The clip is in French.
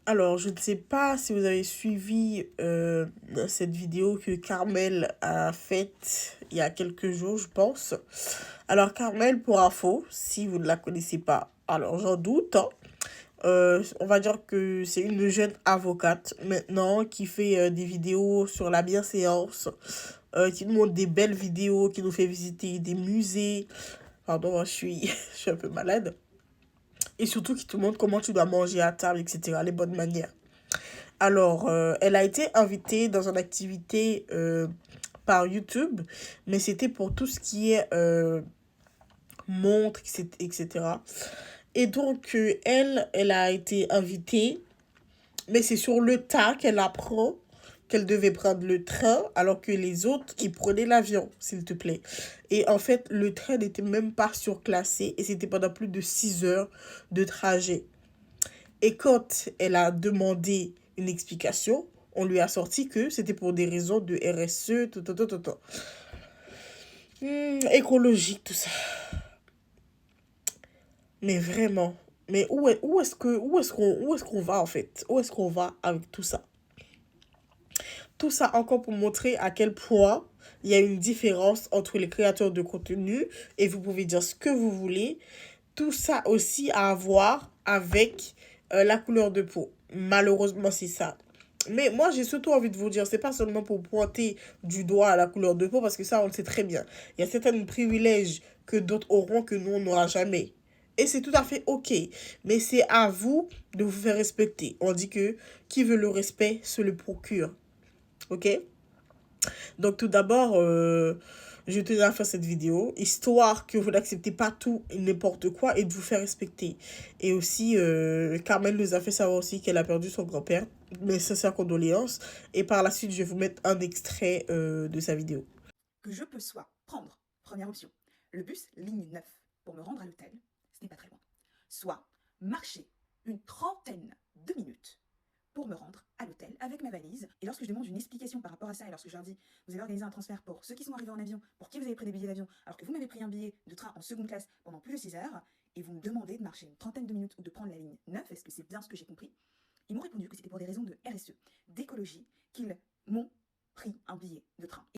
Alors, je ne sais pas si vous avez suivi cette vidéo que Carmel a faite il y a quelques jours, je pense. Alors, Carmel, pour info, si vous ne la connaissez pas, alors j'en doute, hein, on va dire que c'est une jeune avocate maintenant qui fait des vidéos sur la bienséance, qui nous montre des belles vidéos, qui nous fait visiter des musées. Pardon, moi, je suis un peu malade. Et surtout qui te montre comment tu dois manger à table, etc., les bonnes manières. Alors, elle a été invitée dans une activité par YouTube, mais c'était pour tout ce qui est montre, etc. Et donc, elle a été invitée, mais c'est sur le tas qu'elle apprend qu'elle devait prendre le train, alors que les autres, ils prenaient l'avion, s'il te plaît. Et en fait, le train n'était même pas surclassé, et c'était pendant plus de 6 heures de trajet. Et quand elle a demandé une explication, on lui a sorti que c'était pour des raisons de RSE, tout. Écologique, tout ça. Mais vraiment, mais où est-ce qu'on va en fait? Où est-ce qu'on va avec tout ça? Tout ça encore pour montrer à quel point il y a une différence entre les créateurs de contenu et vous pouvez dire ce que vous voulez. Tout ça aussi à voir avec la couleur de peau. Malheureusement, c'est ça. Mais moi, j'ai surtout envie de vous dire, c'est pas seulement pour pointer du doigt à la couleur de peau, parce que ça, on le sait très bien. Il y a certains privilèges que d'autres auront que nous, on n'aura jamais. Et c'est tout à fait OK. Mais c'est à vous de vous faire respecter. On dit que qui veut le respect se le procure. OK? Donc tout d'abord, je tenais à faire cette vidéo, histoire que vous n'acceptez pas tout et n'importe quoi et de vous faire respecter. Et aussi, Carmel nous a fait savoir aussi qu'elle a perdu son grand-père. Mes sincères condoléances. Et par la suite, je vais vous mettre un extrait de sa vidéo. Que je peux soit prendre, première option, le bus ligne 9 pour me rendre à l'hôtel, ce n'est pas très loin, soit marcher une trentaine de minutes pour me rendre à l'hôtel avec ma valise. Et lorsque je demande une explication par rapport à ça, et lorsque je leur dis, vous avez organisé un transfert pour ceux qui sont arrivés en avion, pour qui vous avez pris des billets d'avion, alors que vous m'avez pris un billet de train en seconde classe pendant plus de 6 heures, et vous me demandez de marcher une trentaine de minutes ou de prendre la ligne 9, est-ce que c'est bien ce que j'ai compris? Ils m'ont répondu que c'était pour des raisons de RSE, d'écologie, qu'ils m'ont pris un billet de train.